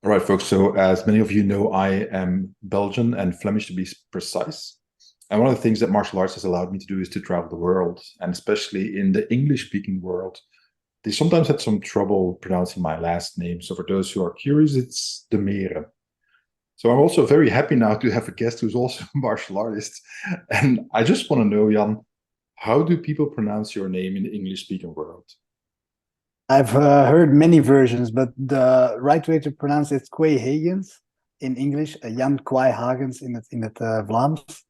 All right, folks. So, as many of you know, I am Belgian and Flemish to be precise. And one of the things that martial arts has allowed me to do is to travel the world, and especially in the English-speaking world. They sometimes had some trouble pronouncing my last name. So, for those who are curious, it's Demeere. So, I'm also very happy now to have a guest who's also a martial artist. And I just want to know, Jan, how do people pronounce your name in the English-speaking world? I've heard many versions, but the right way to pronounce it is Quaeyhaegens in English, Jan Quaeyhaegens in het Vlaams.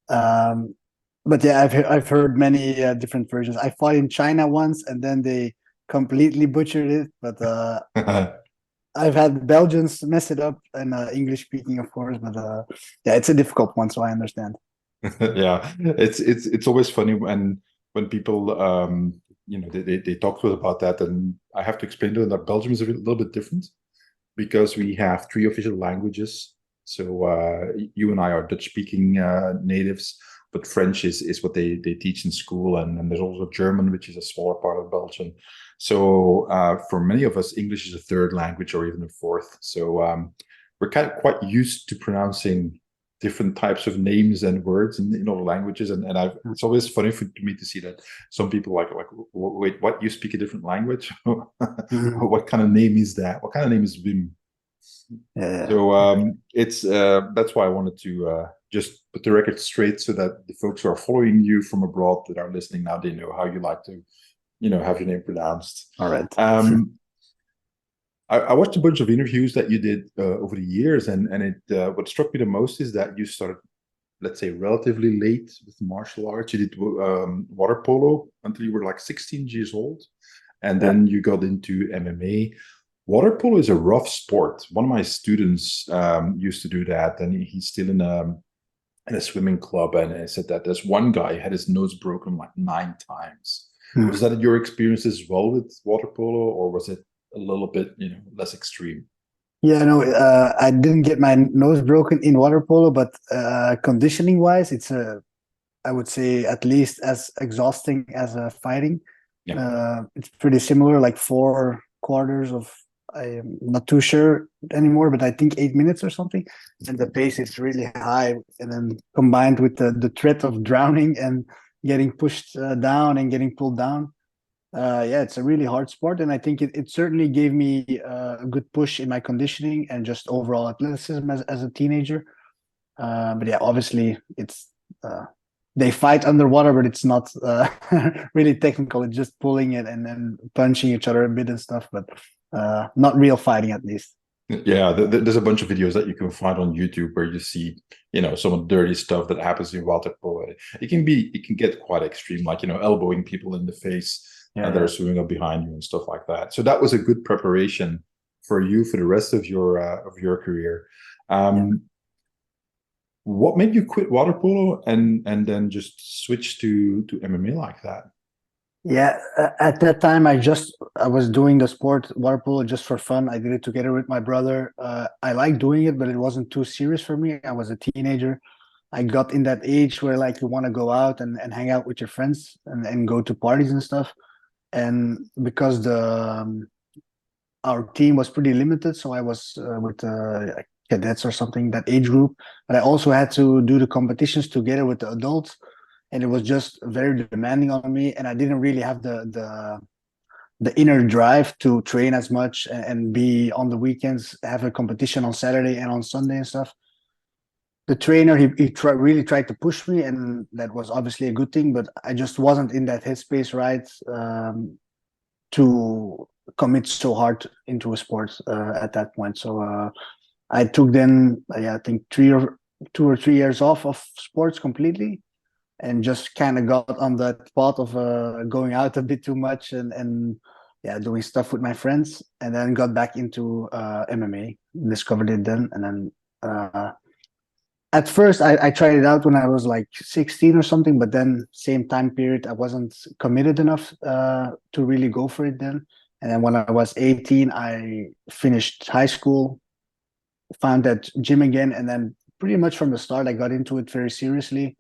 But yeah, I've heard many different versions. I fought in China once, and then they completely butchered it. But I've had Belgians mess it up, and English speaking, of course. But yeah, it's a difficult one, so I understand. Yeah, it's always funny when people they talk to us about that, and I have to explain to them that Belgium is a little bit different because we have three official languages. So you and I are Dutch speaking natives, but French is what they teach in school, and there's also German, which is a smaller part of Belgium. So for many of us, English is a third language or even a fourth. So we're kind of quite used to pronouncing different types of names and words in other languages, and it's always funny for me to see that some people like wait, what, you speak a different language? Mhm. What kind of name is that? What kind of name is Wim? Yeah. So it's that's why I wanted to just put the record straight so that the folks who are following you from abroad that are listening now, they know how you like to have your name pronounced. All right. I watched a bunch of interviews that you did over the years, and what struck me the most is that you started, let's say, relatively late with martial arts. You did water polo until you were like 16 years old, and Yeah. then you got into MMA. Water polo is a rough sport. One of my students used to do that, and he's still in a swimming club, and I said that there's one guy had his nose broken like 9 times. Was that your experience as well with water polo, or was it a little bit, less extreme? Yeah, no, I didn't get my nose broken in water polo, but conditioning wise, I would say at least as exhausting as fighting. Yeah. It's pretty similar, like 4 quarters of, I'm not too sure anymore, but I think 8 minutes or something. And the pace is really high. And then combined with the threat of drowning and getting pushed down and getting pulled down, yeah, it's a really hard sport, and I think it certainly gave me a good push in my conditioning and just overall athleticism as a teenager. But yeah, obviously it's they fight underwater, but it's not really technical. It's just pulling it and then punching each other a bit and stuff, but not real fighting at least. Yeah, there's a bunch of videos that you can find on YouTube where you see, some of the dirty stuff that happens in water polo. It can get quite extreme, like, elbowing people in the face Yeah, and that are yeah, swimming up behind you and stuff like that. So that was a good preparation for you for the rest of your career. yeah. What made you quit water polo and then just switch to MMA like that? Yeah, at that time, I was doing the sport water polo just for fun. I did it together with my brother. I liked doing it, but it wasn't too serious for me. I was a teenager. I got in that age where like you want to go out and hang out with your friends and go to parties and stuff. And because the our team was pretty limited, so I was with like cadets or something, that age group. But I also had to do the competitions together with the adults, and it was just very demanding on me. And I didn't really have the inner drive to train as much and be on the weekends, have a competition on Saturday and on Sunday and stuff. The trainer really tried to push me, and that was obviously a good thing. But I just wasn't in that headspace, right, to commit so hard into a sport at that point. So I took then, yeah, I think 2 or 3 years off of sports completely, and just kind of got on that path of going out a bit too much and yeah, doing stuff with my friends, and then got back into MMA, discovered it then, and then at first I tried it out when I was like 16 or something, but then same time period I wasn't committed enough to really go for it then. And then when I was 18, I finished high school, found that gym again, and then pretty much from the start I got into it very seriously.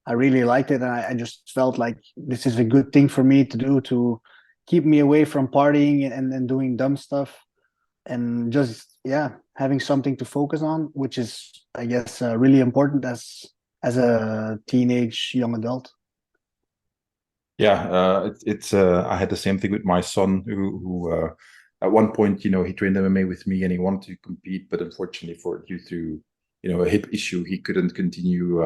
I really liked it, and I just felt like this is a good thing for me to do to keep me away from partying and doing dumb stuff. and just having something to focus on, which is, I guess, really important as a teenage young adult. Yeah, it's I had the same thing with my son who at one point, you know, he trained MMA with me and he wanted to compete, but unfortunately for due to, you know, a hip issue, he couldn't continue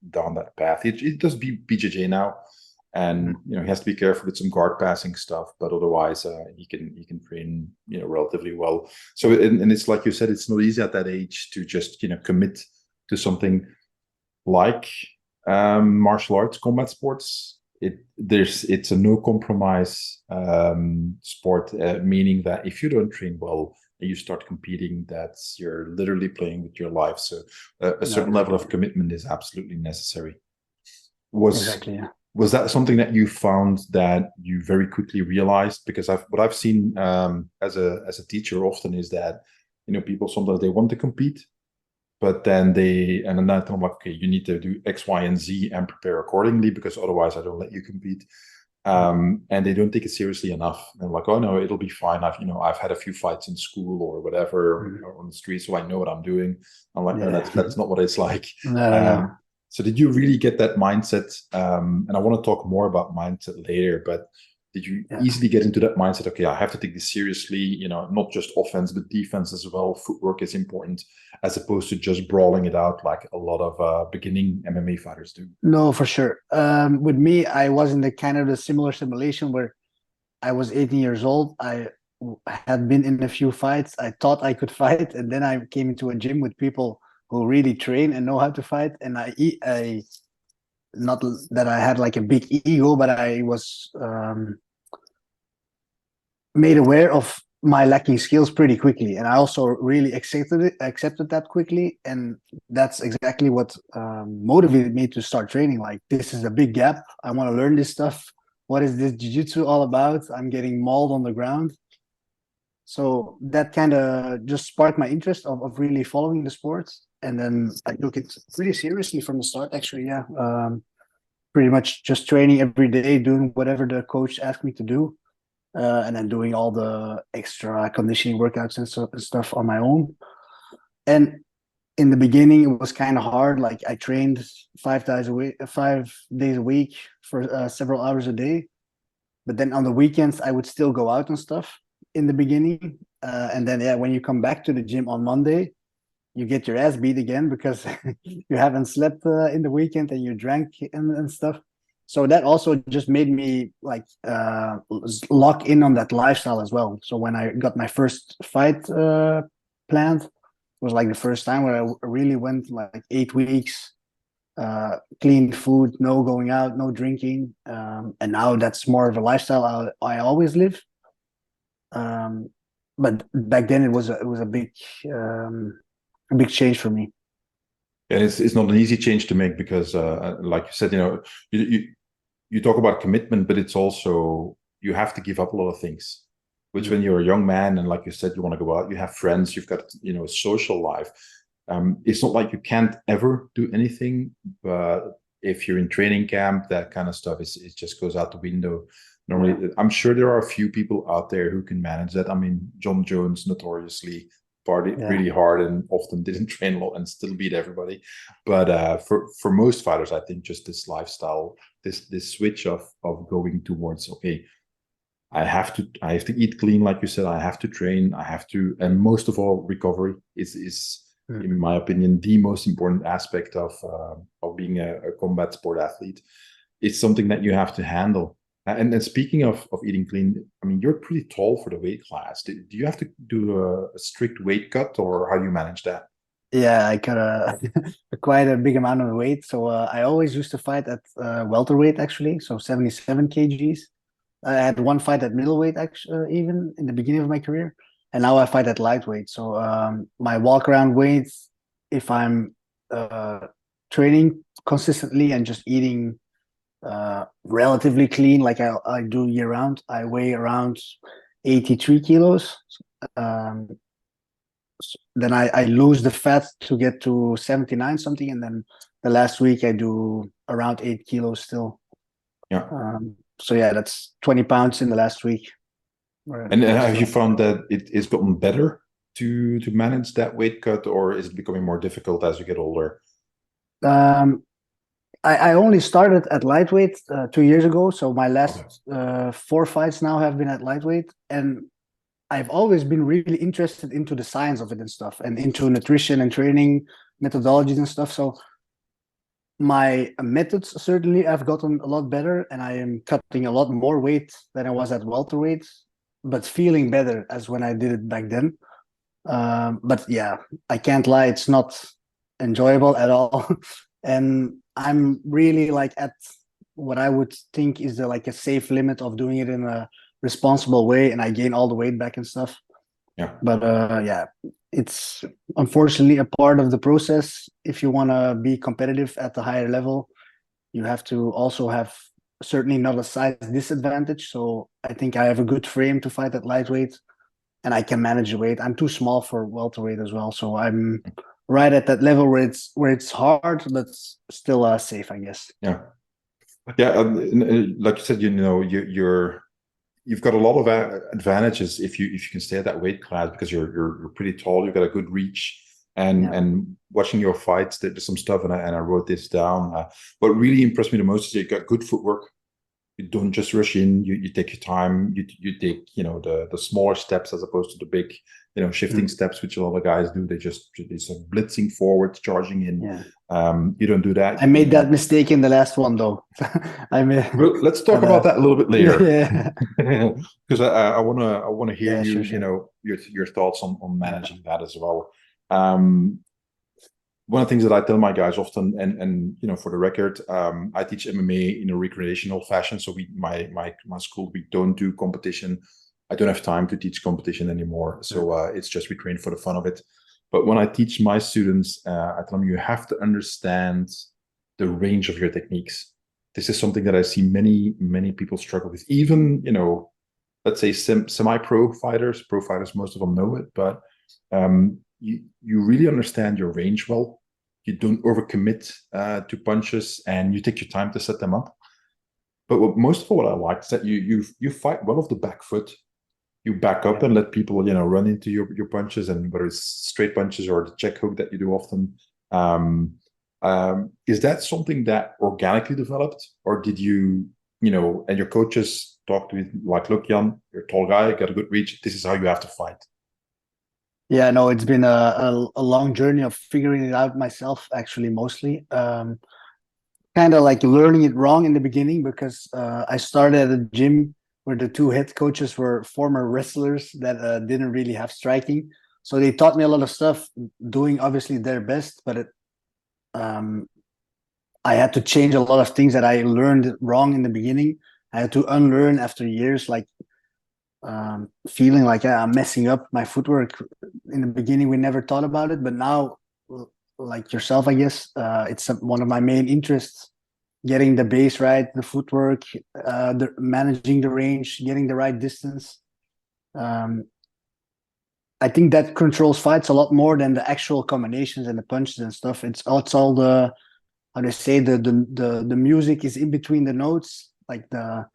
down that path. He does BJJ now, and you know, he has to be careful with some guard passing stuff, but otherwise he can train, you know, relatively well. So and it's like you said, it's not easy at that age to just, you know, commit to something like martial arts, combat sports. It's a no compromise sport, meaning that if you don't train well and you start competing, that's you're literally playing with your life. So a No, certain level exactly. of commitment is absolutely necessary. Was Exactly. Yeah. was that something that you found that you very quickly realized? Because what I've seen as a teacher often is that, you know, people sometimes they want to compete, but then and then I'm like, okay, you need to do X, Y, and Z and prepare accordingly because otherwise I don't let you compete. And they don't take it seriously enough. And like, oh no, it'll be fine. I've had a few fights in school or whatever Mhm. or on the street, so I know what I'm doing. I'm like, no, Yeah. that's not what it's like. No, no, no. Um, so did you really get that mindset? And I want to talk more about mindset later, but did you Yeah. easily get into that mindset? Okay, I have to take this seriously, you know, not just offense, but defense as well. Footwork is important as opposed to just brawling it out like a lot of beginning MMA fighters do. No, for sure. With me, I was in the kind of the similar simulation where I was 18 years old. Had been in a few fights. I thought I could fight, and then I came into a gym with people who really train and know how to fight. And I not that I had like a big ego, but I was made aware of my lacking skills pretty quickly, and I also really accepted that quickly, and that's exactly what motivated me to start training. Like, this is a big gap. I want to learn this stuff. What is this jiu-jitsu all about? I'm getting mauled on the ground. So that kind of just sparked my interest of really following the sport, and then I took it pretty seriously from the start. Actually, yeah, pretty much just training every day, doing whatever the coach asked me to do, and then doing all the extra conditioning workouts and stuff on my own. And in the beginning, it was kind of hard. Like, I trained 5 days a week for several hours a day. But then on the weekends, I would still go out and stuff in the beginning. And then, yeah, when you come back to the gym on Monday, you get your ass beat again because you haven't slept in the weekend and you drank and stuff. So that also just made me like lock in on that lifestyle as well. So when I got my first fight planned, it was like the first time where I really went like 8 weeks, clean food, no going out, no drinking, and now that's more of a lifestyle I always live. But back then it was a big change for me. And it's not an easy change to make because, like you said, you know, you talk about commitment, but it's also you have to give up a lot of things. Which, when you're a young man and like you said, you want to go out, you have friends, you've got, you know, a social life. It's not like you can't ever do anything, but if you're in training camp, that kind of stuff it just goes out the window. Normally, I'm sure there are a few people out there who can manage that. I mean, John Jones notoriously partied Yeah. really hard and often didn't train a lot and still beat everybody. But for most fighters, I think just this lifestyle, this switch of going towards, okay, I have to eat clean, like you said. I have to train. I have to, and most of all, recovery is in my opinion the most important aspect of being a combat sport athlete. It's something that you have to handle. And then speaking of eating clean, I mean, you're pretty tall for the weight class. Do you have to do a strict weight cut, or how do you manage that? Yeah, I got quite a big amount of weight. So I always used to fight at welterweight, actually, so 77 kgs. I had one fight at middleweight, actually, even in the beginning of my career, and now I fight at lightweight. So my walk around weight, if I'm uh, training consistently and just eating relatively clean, like I do year round, I weigh around 83 kilos. Um, then I lose the fat to get to 79 something, and then the last week I do around 8 kilos still. Yeah. So yeah, that's 20 pounds in the last week. And Or have you so. found that it has gotten better to manage that weight cut, or is it becoming more difficult as you get older? Um, I only started at lightweight 2 years ago, so my Okay. last 4 fights now have been at lightweight, and I've always been really interested into the science of it and stuff, and into nutrition and training methodologies and stuff. So my methods certainly have gotten a lot better, and I am cutting a lot more weight than I was at welterweight, but feeling better as when I did it back then. But yeah, I can't lie, it's not enjoyable at all. And I'm really like at what I would think is like a safe limit of doing it in a responsible way, and I gain all the weight back and stuff. Yeah. But yeah, it's unfortunately a part of the process. If you want to be competitive at the higher level, you have to also have certainly not a size disadvantage. So I think I have a good frame to fight at lightweight, and I can manage the weight. I'm too small for welterweight as well, so I'm right at that level where it's hard, but still safe, I guess. Yeah. Yeah. Like you said, you've got a lot of advantages if you can stay at that weight class, because you're pretty tall, you've got a good reach, and watching your fights, there's some stuff, and I wrote this down. What really impressed me the most is you got good footwork. You don't just rush in. You take your time. You take the smaller steps as opposed to the big shifting steps, which a lot of guys do. They're blitzing forward, charging in. You don't do that. I made that mistake in the last one, though. Well, let's talk about that a little bit later. Yeah. Because I wanna hear Yeah, sure. your thoughts on managing that as well. One of the things that I tell my guys often, and for the record, I teach MMA in a recreational fashion. So my school, we don't do competition. I don't have time to teach competition anymore. So it's just we train for the fun of it. But when I teach my students, I tell them you have to understand the range of your techniques. This is something that I see many people struggle with. Even let's say semi-pro fighters, pro fighters, most of them know it, but you really understand your range well. You don't overcommit to punches, and you take your time to set them up. But most of all, what I like is that you fight well off the back foot. You back up and let people run into your punches, and whether it's straight punches or the check hook that you do often. Is that something that organically developed, or did you and your coaches talk to you like, look, Jan, you're a tall guy, got a good reach. This is how you have to fight. Yeah, no, it's been a long journey of figuring it out myself, actually, mostly. Kind of like learning it wrong in the beginning, because I started at a gym where the two head coaches were former wrestlers that didn't really have striking. So they taught me a lot of stuff, doing obviously their best, but I had to change a lot of things that I learned wrong in the beginning. I had to unlearn after years, like feeling like I'm messing up my footwork. In the beginning, we never thought about it, but now, like yourself, I guess, it's one of my main interests: getting the base right, the footwork, managing the range, getting the right distance. I think that controls fights a lot more than the actual combinations and the punches and stuff. It's all the, how they say, the music is in between the notes. Like, the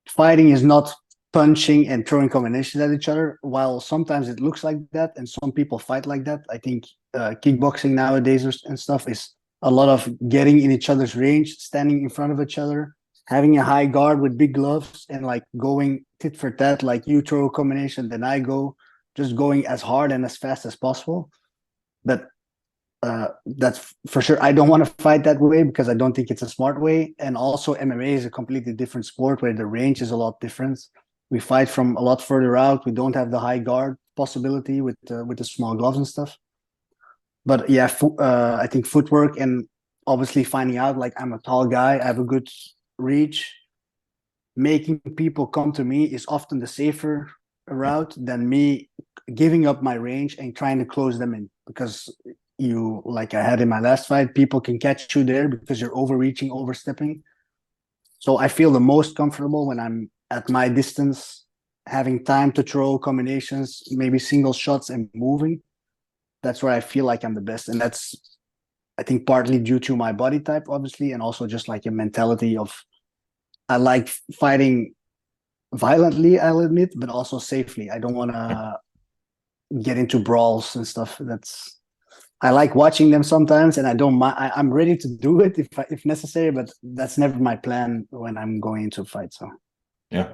fighting is not punching and throwing combinations at each other, while sometimes it looks like that, and some people fight like that. I think kickboxing nowadays and stuff is a lot of getting in each other's range, standing in front of each other, having a high guard with big gloves, and like going tit for tat, like you throw a combination, then I go, just going as hard and as fast as possible. But that's for sure. I don't want to fight that way because I don't think it's a smart way. And also, MMA is a completely different sport where the range is a lot different. We fight from a lot further out. We don't have the high guard possibility with the small gloves and stuff. But yeah, I think footwork, and obviously finding out like I'm a tall guy, I have a good reach. Making people come to me is often the safer route than me giving up my range and trying to close them in, because like I had in my last fight, people can catch you there because you're overreaching, overstepping. So I feel the most comfortable when I'm at my distance, having time to throw combinations, maybe single shots, and moving. That's where I feel like I'm the best. And that's, I think, partly due to my body type, obviously, and also just like a mentality of, I like fighting violently, I'll admit, but also safely. I don't want to get into brawls and stuff. I like watching them sometimes, and I don't mind. I'm ready to do it if necessary, but that's never my plan when I'm going into a fight. So Yeah.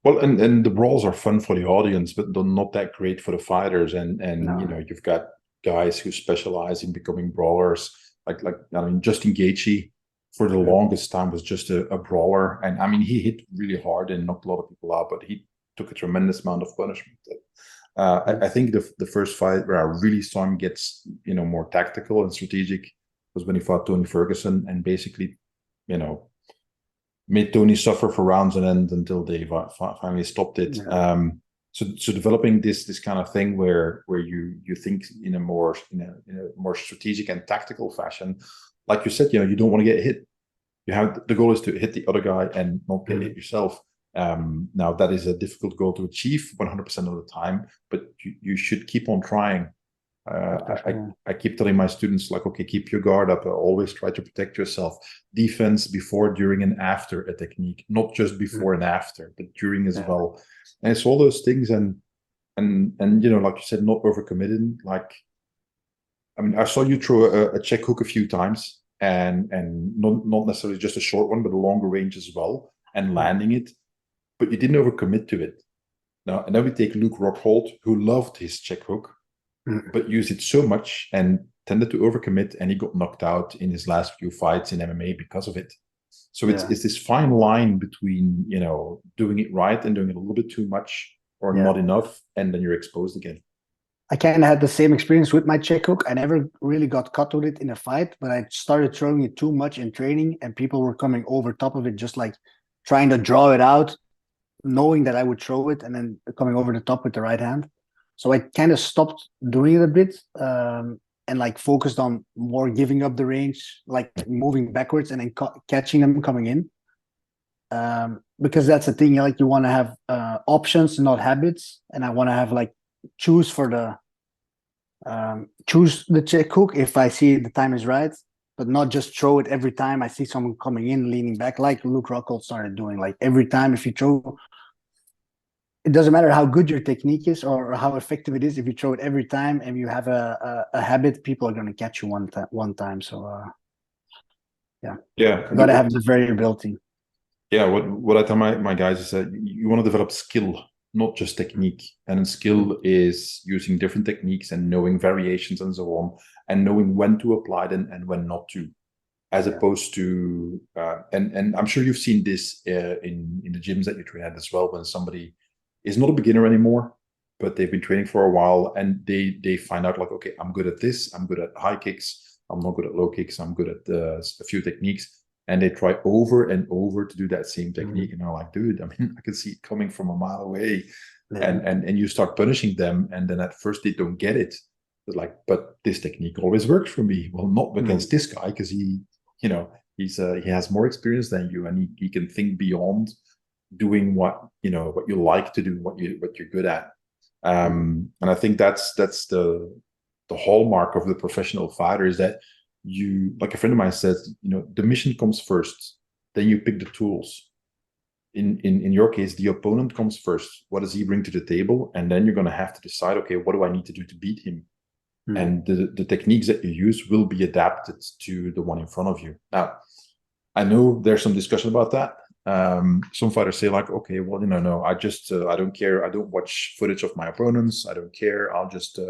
Well, and the brawls are fun for the audience, but they're not that great for the fighters. And no, you've got guys who specialize in becoming brawlers, like I mean, Justin Gaethje for the longest time was just a brawler, and I mean he hit really hard and knocked a lot of people out, but he took a tremendous amount of punishment. I think the first fight where I really saw him get more tactical and strategic was when he fought Tony Ferguson, and basically, you know, made Tony suffer for rounds and end until they finally stopped it. yeah, So developing this kind of thing where you think in a more strategic and tactical fashion, like you said, you don't want to get hit. The goal is to hit the other guy and not get hit yourself. Now that is a difficult goal to achieve 100% of the time, but you should keep on trying. I keep telling my students, like, okay, keep your guard up. Always try to protect yourself. Defense before, during, and after a technique, not just before and after, but during as well. And it's all those things, and like you said, not overcommitting. Like, I mean, I saw you throw a check hook a few times, and not necessarily just a short one, but a longer range as well, and landing it, but you didn't overcommit to it. Now, and then we take Luke Rockhold, who loved his check hook, but used it so much and tended to overcommit, and he got knocked out in his last few fights in MMA because of it. So it's this fine line between doing it right and doing it a little bit too much or not enough, and then you're exposed again. I kind of had the same experience with my check hook. I never really got caught with it in a fight, but I started throwing it too much in training, and people were coming over top of it, just like trying to draw it out, knowing that I would throw it and then coming over the top with the right hand. So I kind of stopped doing it a bit, and like focused on more giving up the range, like moving backwards and then catching them coming in. Because that's the thing, like you want to have options, not habits, and I want to have like choose the check hook if I see the time is right, but not just throw it every time I see someone coming in leaning back, like Luke Rockhold started doing. Like every time, if you throw, it doesn't matter how good your technique is or how effective it is. If you throw it every time and you have a habit, people are going to catch you one time. So yeah, you got to have the variability. Yeah, what I tell my guys is that you want to develop skill, not just technique. And skill is using different techniques and knowing variations and so on, and knowing when to apply them and when not to, as opposed to and I'm sure you've seen this in the gyms that you train at as well, when somebody is not a beginner anymore, but they've been training for a while, and they find out, like, okay, I'm good at this, I'm good at high kicks, I'm not good at low kicks, I'm good at a few techniques. And they try over and over to do that same technique. And they're like, dude, I mean, I can see it coming from a mile away. And you start punishing them. And then at first they don't get it. They're like, but this technique always works for me. Well, not against this guy, because he has more experience than you, and he can think beyond doing what you like to do, what you're good at. And I think that's the hallmark of the professional fighter, is that like a friend of mine says, the mission comes first, then you pick the tools. In your case, the opponent comes first. What does he bring to the table? And then you're going to have to decide, okay, what do I need to do to beat him? And the techniques that you use will be adapted to the one in front of you. Now, I know there's some discussion about that. Some fighters say, like, okay, well, no, I don't care. I don't watch footage of my opponents. I don't care. I'll just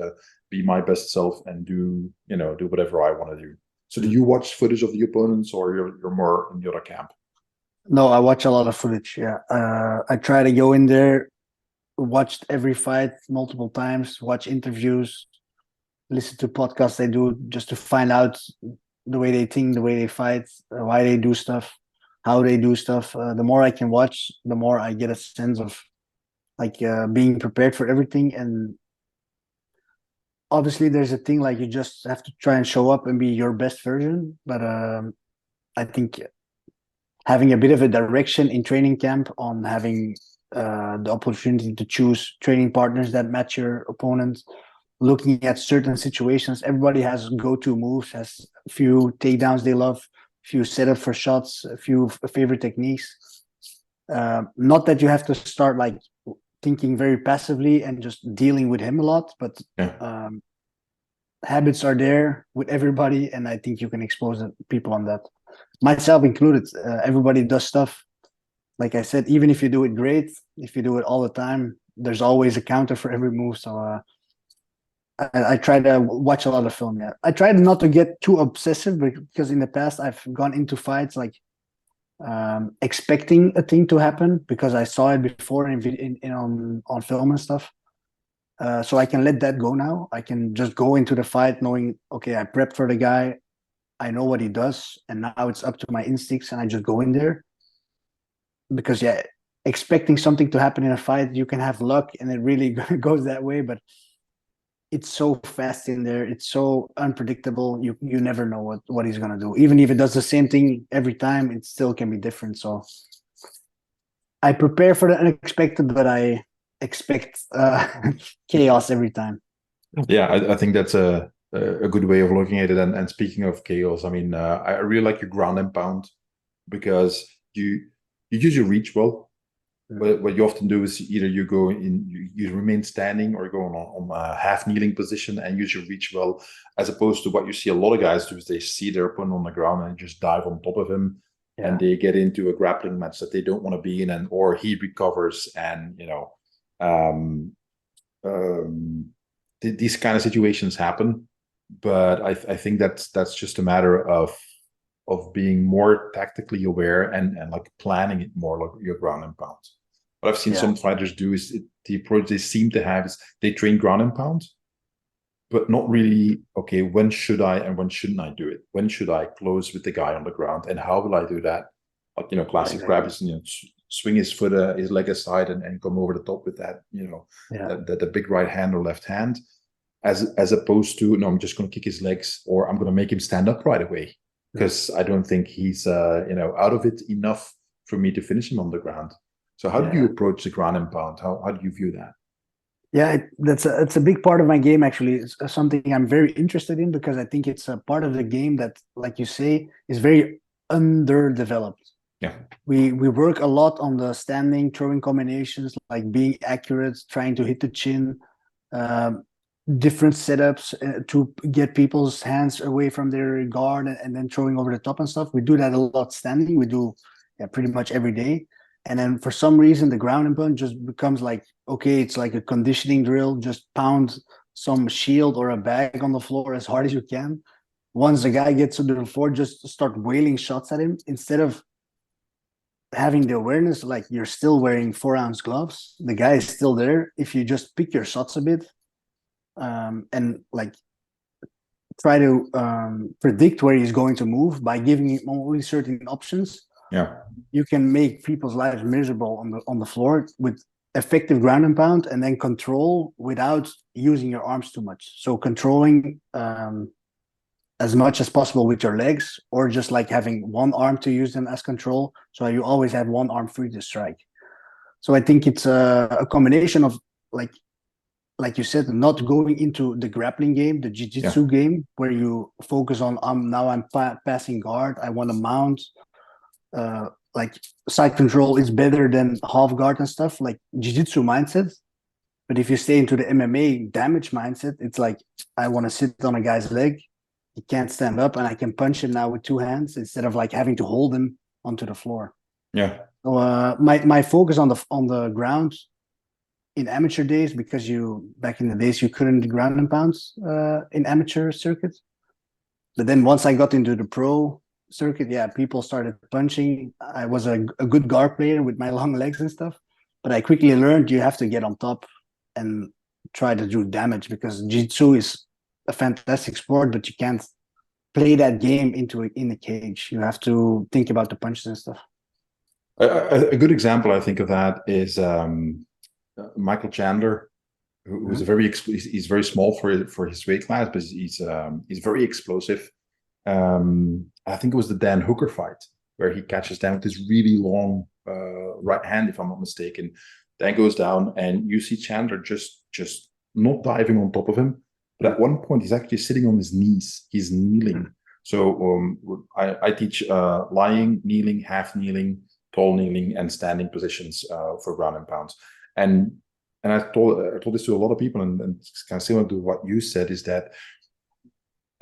be my best self and do whatever I want to do. So do you watch footage of the opponents, or you're more in the other camp? No, I watch a lot of footage. Yeah, I try to go in there, watched every fight multiple times, watch interviews, listen to podcasts they do, just to find out the way they think, the way they fight, why they do stuff, how they do stuff. The more I can watch, the more I get a sense of like being prepared for everything. And obviously there's a thing, like you just have to try and show up and be your best version. But I think having a bit of a direction in training camp, on having the opportunity to choose training partners that match your opponent, looking at certain situations. Everybody has go-to moves, has a few takedowns they love, a few setup for shots, a few favorite techniques. Not that you have to start like thinking very passively and just dealing with him a lot. But Yeah. habits are there with everybody, and I think you can expose people on that, myself included. Everybody does stuff. Like I said, even if you do it great, if you do it all the time, there's always a counter for every move. So I try to watch a lot of film. Yeah, I try not to get too obsessive because in the past I've gone into fights like expecting a thing to happen because I saw it before on film and stuff. So I can let that go now. I can just go into the fight knowing, okay, I prepped for the guy. I know what he does, and now it's up to my instincts, and I just go in there. Because yeah, expecting something to happen in a fight, you can have luck, and it really goes that way. But it's so fast in there. It's so unpredictable. You never know what he's gonna do. Even if it does the same thing every time, it still can be different. So I prepare for the unexpected, but I expect chaos every time. Yeah, I think that's a good way of looking at it. And speaking of chaos, I mean, I really like your ground and pound because you use your reach well. But what you often do is either you go in, you remain standing, or go on a half kneeling position and use your reach well, as opposed to what you see a lot of guys do is they see their opponent on the ground and just dive on top of him, and they get into a grappling match that they don't want to be in, and or he recovers, and um, um, these kind of situations happen. But I think that's just a matter of being more tactically aware and like planning it more, like your ground and pound. What I've seen some fighters do is the approach they seem to have is they train ground and pound, but not really, okay, when should I and when shouldn't I do it? When should I close with the guy on the ground and how will I do that? Like, classic grab is, swing his foot, his leg aside and come over the top with that, the big right hand or left hand, as opposed to, no, I'm just going to kick his legs or I'm going to make him stand up right away because I don't think he's, out of it enough for me to finish him on the ground. So how do you approach the ground and pound? How do you view that? Yeah, it's a big part of my game actually. It's something I'm very interested in because I think it's a part of the game that, like you say, is very underdeveloped. Yeah. We work a lot on the standing throwing combinations, like being accurate, trying to hit the chin, um, different setups to get people's hands away from their guard and then throwing over the top and stuff. We do that a lot standing. We do pretty much every day. And then for some reason, the ground and pound just becomes like, okay, it's like a conditioning drill. Just pound some shield or a bag on the floor as hard as you can. Once the guy gets to the floor, just start wailing shots at him instead of having the awareness, like you're still wearing 4-ounce gloves. The guy is still there. If you just pick your shots a bit, and like try to predict where he's going to move by giving him only certain options, you can make people's lives miserable on the floor with effective ground and pound, and then control without using your arms too much. So controlling as much as possible with your legs, or just like having one arm to use them as control, so you always have one arm free to strike. So I think it's a combination of like you said, not going into the grappling game, the jiu-jitsu game, where you focus on now I'm passing guard, I want to mount, like side control is better than half guard and stuff, like jiu-jitsu mindset. But if you stay into the MMA damage mindset, it's like I want to sit on a guy's leg, he can't stand up, and I can punch him now with two hands instead of like having to hold him onto the floor. So my focus on the ground in amateur days, because back in the days you couldn't do ground and pounds in amateur circuits. But then once I got into the pro circuit, people started punching. I was a good guard player with my long legs and stuff, but I quickly learned you have to get on top and try to do damage, because jiu-jitsu is a fantastic sport, but you can't play that game in the cage. You have to think about the punches and stuff. A good example, I think, of that is Michael Chandler, who's he's very small for his weight class, but he's very explosive. I think it was the Dan Hooker fight where he catches down with this really long right hand, if I'm not mistaken. Dan goes down, and you see Chandler just not diving on top of him, but at one point he's actually sitting on his knees. He's kneeling. So I teach lying, kneeling, half kneeling, tall kneeling, and standing positions for ground and pounds. And and I told this to a lot of people, and it's kind of similar to what you said, is that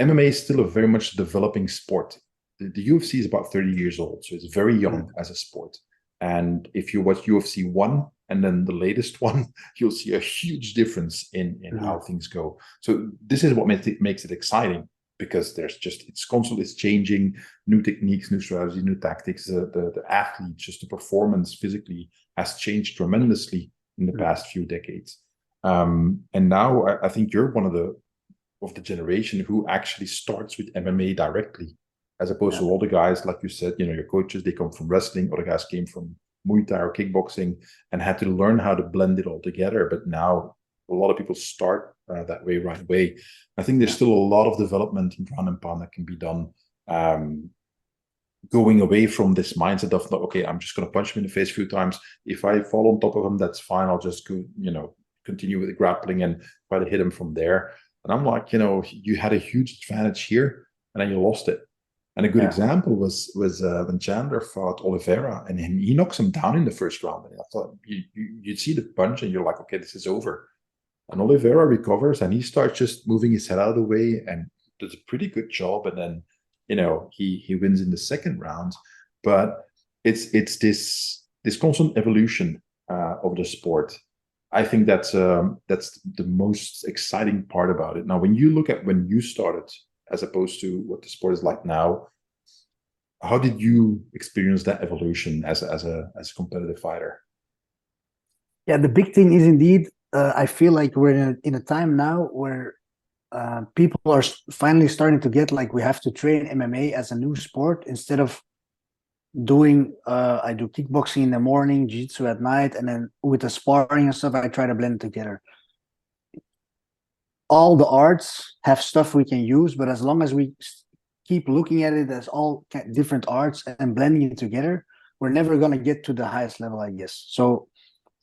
MMA is still a very much developing sport. The UFC is about 30 years old, so it's very young as a sport. And if you watch UFC 1 and then the latest one, you'll see a huge difference in how things go. So this is what makes it exciting, because it's constantly changing, new techniques, new strategies, new tactics. The athlete, just the performance physically has changed tremendously in the past few decades. And now I think you're one of the generation who actually starts with MMA directly, as opposed to all the guys, like you said, your coaches, they come from wrestling, other guys came from Muay Thai or kickboxing and had to learn how to blend it all together. But now a lot of people start that way right away. I think there's still a lot of development in ground and pound that can be done, going away from this mindset of, okay, I'm just going to punch him in the face a few times. If I fall on top of him, that's fine. I'll just go, continue with the grappling and try to hit him from there. And I'm like, you had a huge advantage here, and then you lost it. And a good example was when Chandler fought Oliveira, and he knocks him down in the first round. And I thought you'd see the punch, and you're like, okay, this is over. And Oliveira recovers, and he starts just moving his head out of the way, and does a pretty good job. And then, he wins in the second round. But it's this constant evolution of the sport. I think that's the most exciting part about it. Now, when you look at when you started, as opposed to what the sport is like now, how did you experience that evolution as a competitive fighter? Yeah, the big thing is indeed, I feel like we're in a time now where people are finally starting to get, like, we have to train MMA as a new sport instead of doing I do kickboxing in the morning, jiu-jitsu at night, and then with the sparring and stuff, I try to blend it together. All the arts have stuff we can use, but as long as we keep looking at it as all different arts and blending it together, we're never going to get to the highest level, I guess. So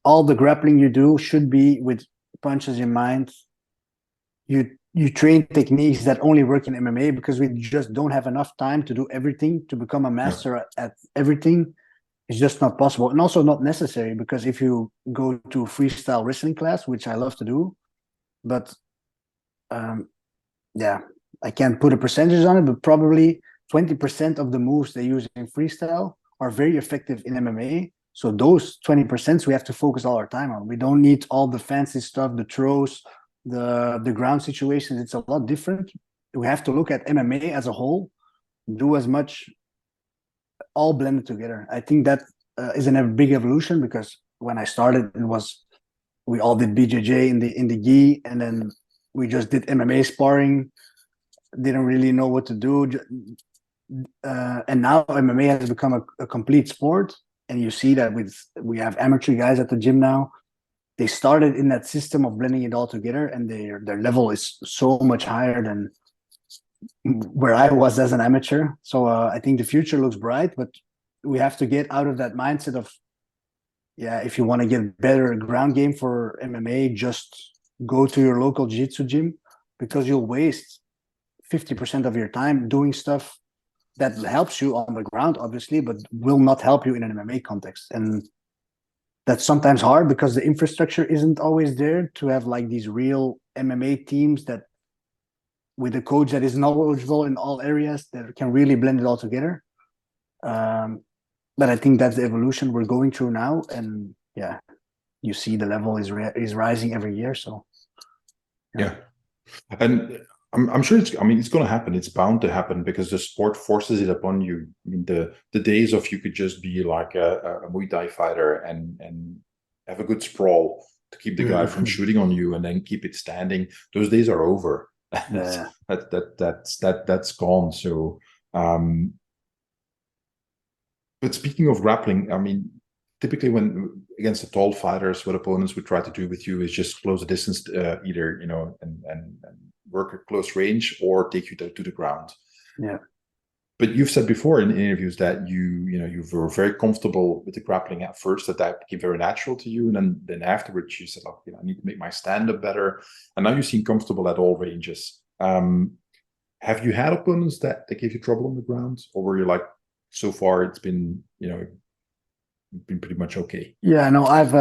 all the grappling you do should be with punches in mind. You train techniques that only work in MMA, because we just don't have enough time to do everything, to become a master at everything. It's just not possible, and also not necessary, because if you go to freestyle wrestling class, which I love to do, but I can't put a percentage on it, but probably 20% of the moves they use in freestyle are very effective in MMA. So those 20% we have to focus all our time on. We don't need all the fancy stuff, the throws, the ground situations. It's a lot different. We have to look at MMA as a whole, do as much, all blended together. I think that is a big evolution, because when I started, we all did BJJ in the gi, and then we just did MMA sparring, didn't really know what to do. And now MMA has become a complete sport, and you see that we have amateur guys at the gym now. They started in that system of blending it all together, and their level is so much higher than where I was as an amateur. So I think the future looks bright, but we have to get out of that mindset of, if you want to get better ground game for MMA, just go to your local jiu-jitsu gym, because you'll waste 50% of your time doing stuff that helps you on the ground, obviously, but will not help you in an MMA context. And that's sometimes hard, because the infrastructure isn't always there to have like these real MMA teams that, with a coach that is knowledgeable in all areas, that can really blend it all together. But I think that's the evolution we're going through now, and you see the level is rising every year. So and I'm sure it's going to happen. It's bound to happen, because the sport forces it upon you. I mean, the days of you could just be like a Muay Thai fighter and have a good sprawl to keep the guy from shooting on you and then keep it standing, those days are over. That's gone. So but speaking of grappling, I mean, typically when against the tall fighters, what opponents would try to do with you is just close the distance, either and work at close range, or take you to the ground. But you've said before in interviews that you were very comfortable with the grappling at first, that became very natural to you, and then afterwards you said, "Oh, I need to make my stand-up better," and now you seem comfortable at all ranges. Have you had opponents that gave you trouble on the ground, or were you like, so far it's been been pretty much okay. Yeah, no, I've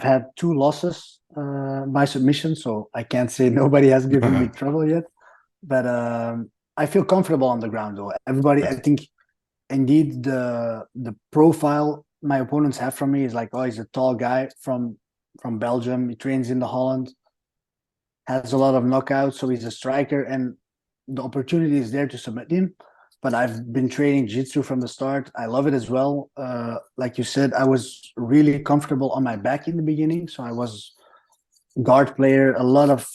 had two losses by submission, so I can't say nobody has given me trouble yet. But I feel comfortable on the ground though. Everybody, I Nice. think, indeed the profile my opponents have from me is like, oh, he's a tall guy from Belgium. He trains in the Holland, has a lot of knockouts, so he's a striker, and the opportunity is there to submit him. But I've been training jiu-jitsu from the start. I love it as well. Like you said, I was really comfortable on my back in the beginning, so I was guard player, a lot of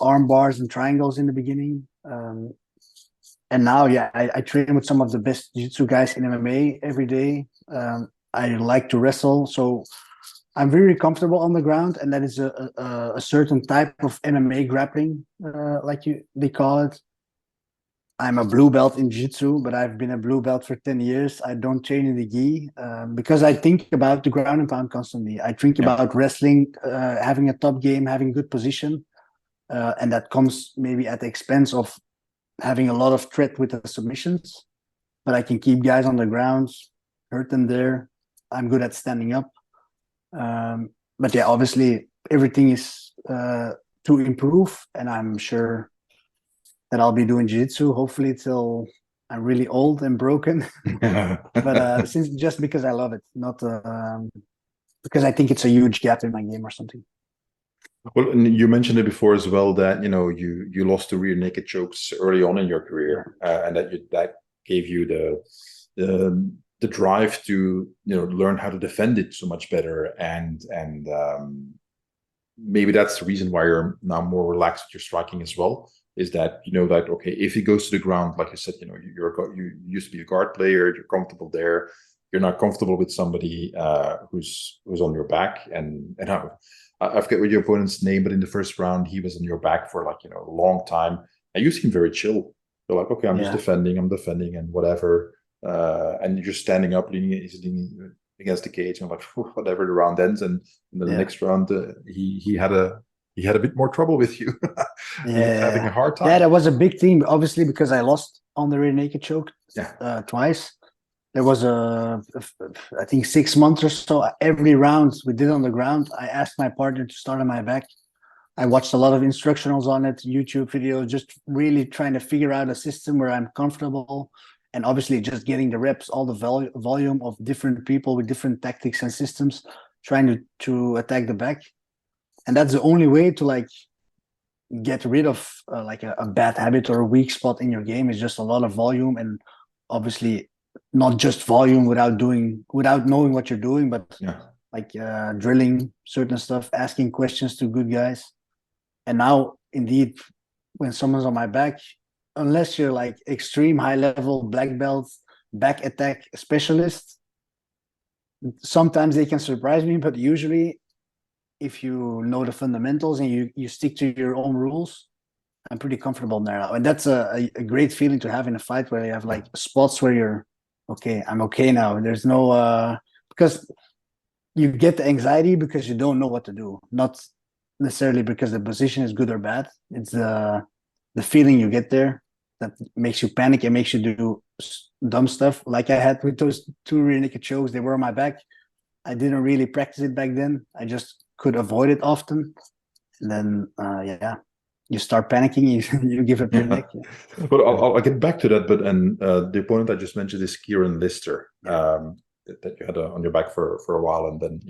arm bars and triangles in the beginning. And now, yeah, I train with some of the best jiu-jitsu guys in MMA every day. I like to wrestle, so I'm very comfortable on the ground, and that is a certain type of MMA grappling, they call it. I'm a blue belt in jiu-jitsu, but I've been a blue belt for 10 years. I don't train in the gi because I think about the ground and pound constantly. I think Yeah. about wrestling, having a top game, having good position, and that comes maybe at the expense of having a lot of threat with the submissions. But I can keep guys on the ground, hurt them there. I'm good at standing up. But yeah, obviously everything is to improve, and I'm sure that I'll be doing jiu-jitsu hopefully till I'm really old and broken. But since just because I love it, not because I think it's a huge gap in my game or something. Well, and you mentioned it before as well that you lost to rear naked chokes early on in your career, and that gave you the drive to learn how to defend it so much better, and maybe that's the reason why you're now more relaxed with your striking as well. Is that that okay, if he goes to the ground, like you said, you used to be a guard player, you're comfortable there. You're not comfortable with somebody who's on your back, and I forget what your opponent's name, but in the first round, he was on your back for like a long time, and you seem very chill. You're like, okay, I'm just defending, and whatever, and you're just standing up, leaning against the cage, and like whatever the round ends, and then the next round, he had a bit more trouble with you. He was having a hard time. Yeah, that was a big thing, obviously, because I lost on the rear naked choke twice. There was I think 6 months or so. Every round we did on the ground, I asked my partner to start on my back. I watched a lot of instructionals on it, YouTube videos, just really trying to figure out a system where I'm comfortable. And obviously just getting the reps, all the volume of different people with different tactics and systems, trying to attack the back. And that's the only way to like get rid of like a bad habit or a weak spot in your game is just a lot of volume, and obviously not just volume without knowing what you're doing, but like drilling certain stuff, asking questions to good guys. And now indeed, when someone's on my back, unless you're like extreme high level black belt back attack specialist, sometimes they can surprise me, but usually if you know the fundamentals and you stick to your own rules, I'm pretty comfortable there now. And that's a great feeling to have in a fight where you have like spots where you're okay, I'm okay now. There's no because you get the anxiety because you don't know what to do, not necessarily because the position is good or bad. It's the feeling you get there that makes you panic and makes you do dumb stuff like I had with those two rear naked chokes. They were on my back. I didn't really practice it back then. I just could avoid it often. And then you start panicking, you give up your neck. But I'll get back to that. But the opponent I just mentioned is Kieran Lister, that you had on your back for a while, and then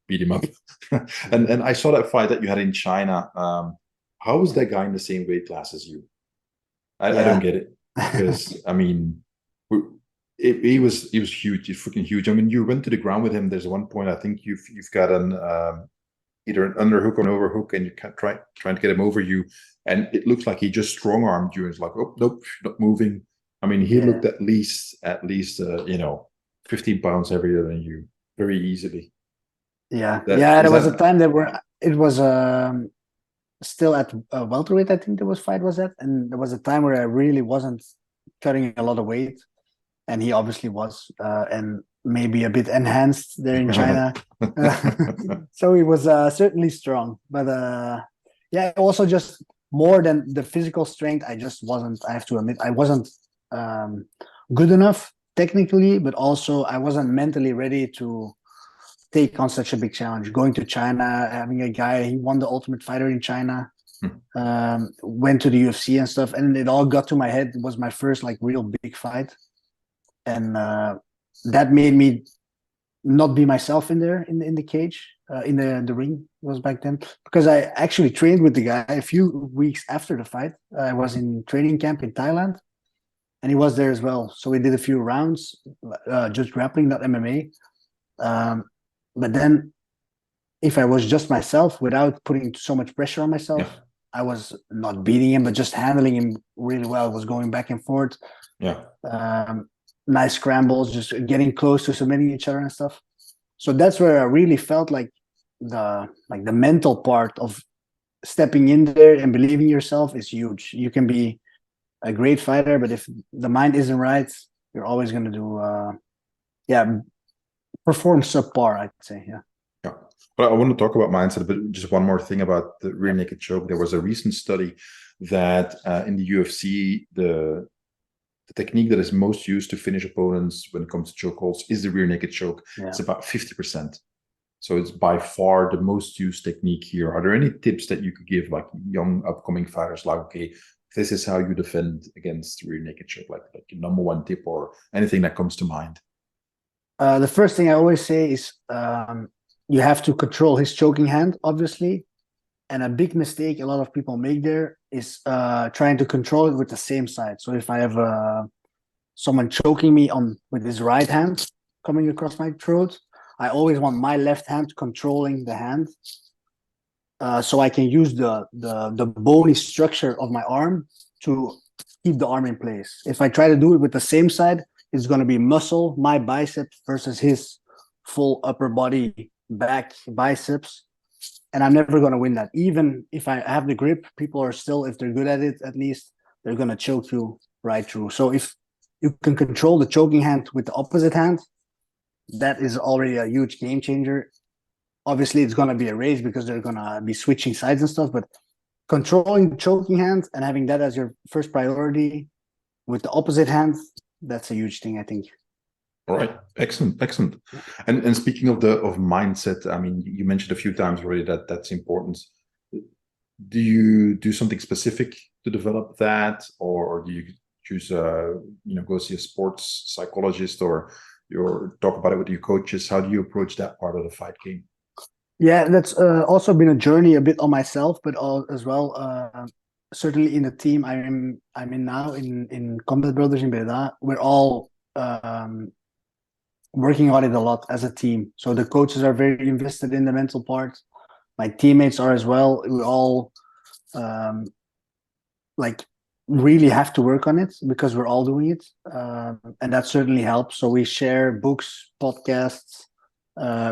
beat him up. and I saw that fight that you had in China. How is that guy in the same weight class as you? I don't get it, because I mean, he was huge. He's freaking huge. I mean, you went to the ground with him. There's one point I think you've got an either an underhook or an overhook, and you trying to get him over you, and it looks like he just strong armed you. It's like, oh nope, not moving. I mean, he looked at least 15 pounds heavier than you very easily. There was a time it was still at welterweight. I think fight was at, and there was a time where I really wasn't cutting a lot of weight, and he obviously was, and maybe a bit enhanced there in China. So he was certainly strong, but also just more than the physical strength. I just wasn't. I have to admit, I wasn't good enough technically, but also I wasn't mentally ready to take on such a big challenge. Going to China, having a guy, he won the Ultimate Fighter in China, went to the UFC and stuff, and it all got to my head. It was my first like real big fight, and that made me not be myself in there in the cage, in the ring. It was back then because I actually trained with the guy a few weeks after the fight. I was in training camp in Thailand, and he was there as well. So we did a few rounds, just grappling, not MMA. But then, if I was just myself without putting so much pressure on myself, Yeah. I was not beating him, but just handling him really well. Was going back and forth. Yeah. Nice scrambles, just getting close to submitting each other and stuff. So that's where I really felt like the mental part of stepping in there and believing yourself is huge. You can be a great fighter, but if the mind isn't right, you're always going to do perform subpar, I'd say. Yeah. But I want to talk about mindset, but just one more thing about the rear naked choke. There was a recent study that in the UFC, the technique that is most used to finish opponents when it comes to chokeholds is the rear naked choke. Yeah. It's about 50%. So it's by far the most used technique here. Are there any tips that you could give like young upcoming fighters, like, okay, this is how you defend against rear naked choke, like your number one tip or anything that comes to mind? The first thing I always say is you have to control his choking hand, obviously. And a big mistake a lot of people make there is trying to control it with the same side. So if I have someone choking me on with his right hand coming across my throat, I always want my left hand controlling the hand, so I can use the bony structure of my arm to keep the arm in place. If I try to do it with the same side, it's going to be muscle, my biceps versus his full upper body, back, biceps, and I'm never going to win that. Even if I have the grip, people are still, if they're good at it, at least they're going to choke you right through. So if you can control the choking hand with the opposite hand, that is already a huge game changer. Obviously, it's going to be a race because they're going to be switching sides and stuff, but controlling the choking hand and having that as your first priority with the opposite hand, that's a huge thing, I think. All right, excellent, excellent. And speaking of mindset, I mean, you mentioned a few times already that that's important. Do you do something specific to develop that, or do you choose go see a sports psychologist, or you talk about it with your coaches? How do you approach that part of the fight game? Yeah, that's also been a journey a bit on myself, but as well, certainly in the team I'm in now in Combat Brothers in Breda, we're all working on it a lot as a team. So the coaches are very invested in the mental part. My teammates are as well. We all like really have to work on it because we're all doing it, and that certainly helps. So we share books, podcasts.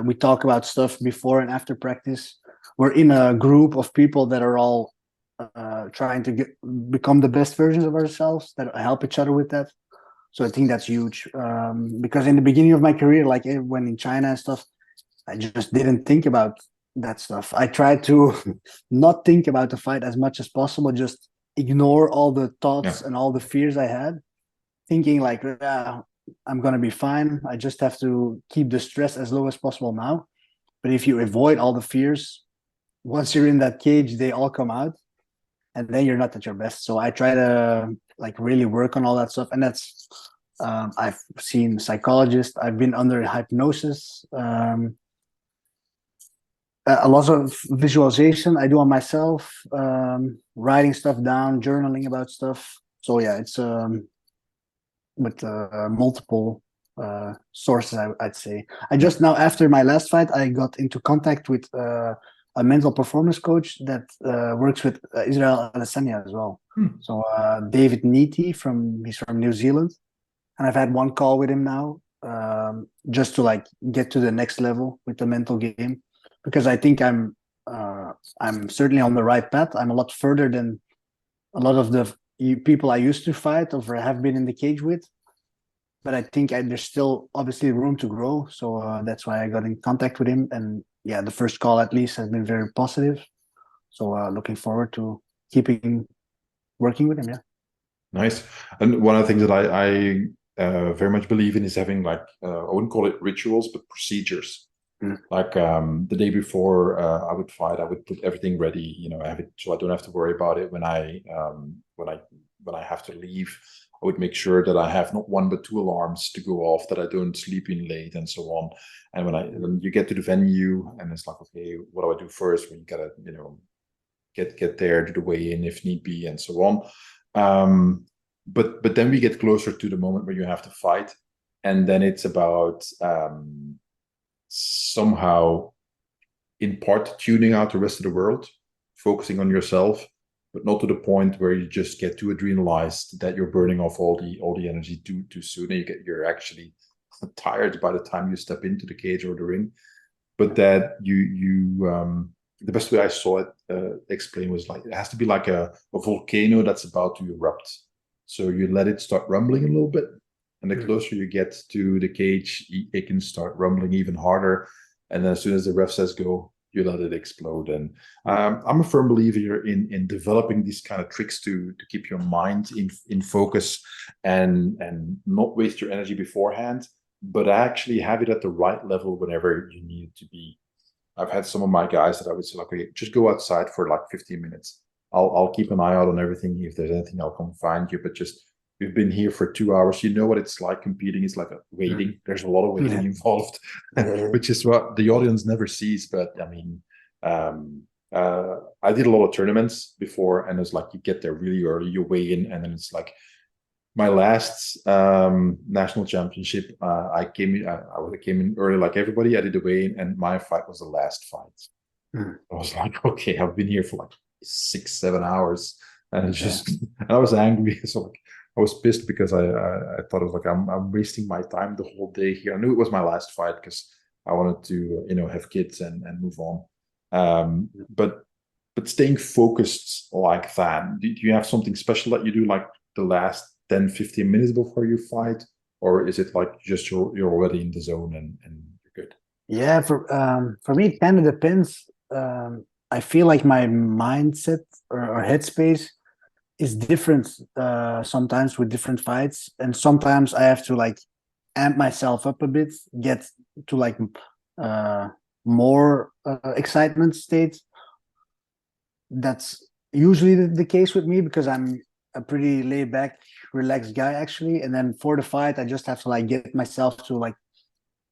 We talk about stuff before and after practice. We're in a group of people that are all trying to become the best versions of ourselves that help each other with that. So I think that's huge, because in the beginning of my career, like when in China and stuff, I just didn't think about that stuff. I tried to not think about the fight as much as possible, just ignore all the thoughts and all the fears I had, thinking like, I'm going to be fine. I just have to keep the stress as low as possible now. But if you avoid all the fears, once you're in that cage, they all come out and then you're not at your best. So I try to like really work on all that stuff. And that's, I've seen psychologists, I've been under hypnosis, a lot of visualization I do on myself, writing stuff down, journaling about stuff. So yeah, it's with multiple sources, I'd say. I just now, after my last fight, I got into contact with a mental performance coach that works with Israel Adesanya as well. So David Neaty he's from New Zealand, and I've had one call with him now, just to like get to the next level with the mental game, because I think I'm certainly on the right path. I'm a lot further than a lot of the people I used to fight or have been in the cage with, but I think there's still obviously room to grow. So that's why I got in contact with him, and yeah, the first call at least has been very positive. So looking forward to keeping working with him. Yeah. Nice. And one of the things that I very much believe in is having like, I wouldn't call it rituals, but procedures. Like the day before I would fight, I would put everything ready, have it so I don't have to worry about it when I have to leave. I would make sure that I have not one but two alarms to go off, that I don't sleep in late and so on. And when you get to the venue, and it's like, okay, what do I do first? Well, you gotta, get there, do the weigh-in if need be, and so on. But then we get closer to the moment where you have to fight, and then it's about somehow in part tuning out the rest of the world, focusing on yourself, but not to the point where you just get too adrenalized that you're burning off all the energy too soon, and you're actually tired by the time you step into the cage or the ring. But that the best way I saw it explained was like, it has to be like a volcano that's about to erupt. So you let it start rumbling a little bit, and the closer you get to the cage, it can start rumbling even harder. And then as soon as the ref says go, you let it explode. And I'm a firm believer in developing these kind of tricks to keep your mind in focus and not waste your energy beforehand, but actually have it at the right level whenever you need it to be. I've had some of my guys that I would say, like, okay, just go outside for like 15 minutes. I'll keep an eye out on everything. If there's anything, I'll come find you. But just, we've been here for 2 hours. You know what it's like competing. It's like waiting. There's a lot of waiting involved, which is what the audience never sees. But I mean, I did a lot of tournaments before, and it's like you get there really early, you weigh in, and then it's like my last national championship. I came in early like everybody. I did the weigh-in, and my fight was the last fight. I was like, okay, I've been here for like 6-7 hours, and it's just, and I was angry. So like, I was pissed because I thought it was like, I'm wasting my time the whole day here. I knew it was my last fight because I wanted to have kids and move on. But staying focused like that, do you have something special that you do like the last 10-15 minutes before you fight, or is it like just you're already in the zone and you're good? Yeah, for me, it kind of depends. I feel like my mindset or headspace is different sometimes with different fights, and sometimes I have to like amp myself up a bit, get to like more excitement state. That's usually the case with me because I'm a pretty laid back, relaxed guy actually. And then for the fight, I just have to like get myself to like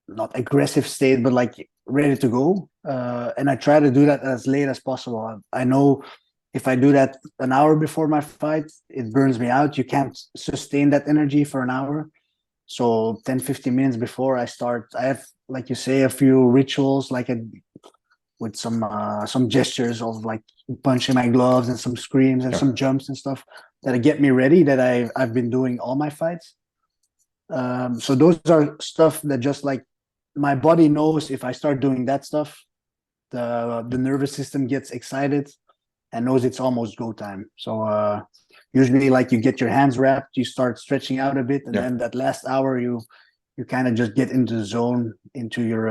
not aggressive state, but like ready to go. And I try to do that as late as possible. I know if I do that an hour before my fight, it burns me out. You can't sustain that energy for an hour. So 10-15 minutes before I start, I have, like you say, a few rituals, like with some gestures of like punching my gloves and some screams and some jumps and stuff that get me ready, that I've been doing all my fights. So those are stuff that just like my body knows if I start doing that stuff, the nervous system gets excited and knows it's almost go time. So usually like you get your hands wrapped, you start stretching out a bit, and then that last hour you kind of just get into the zone, into your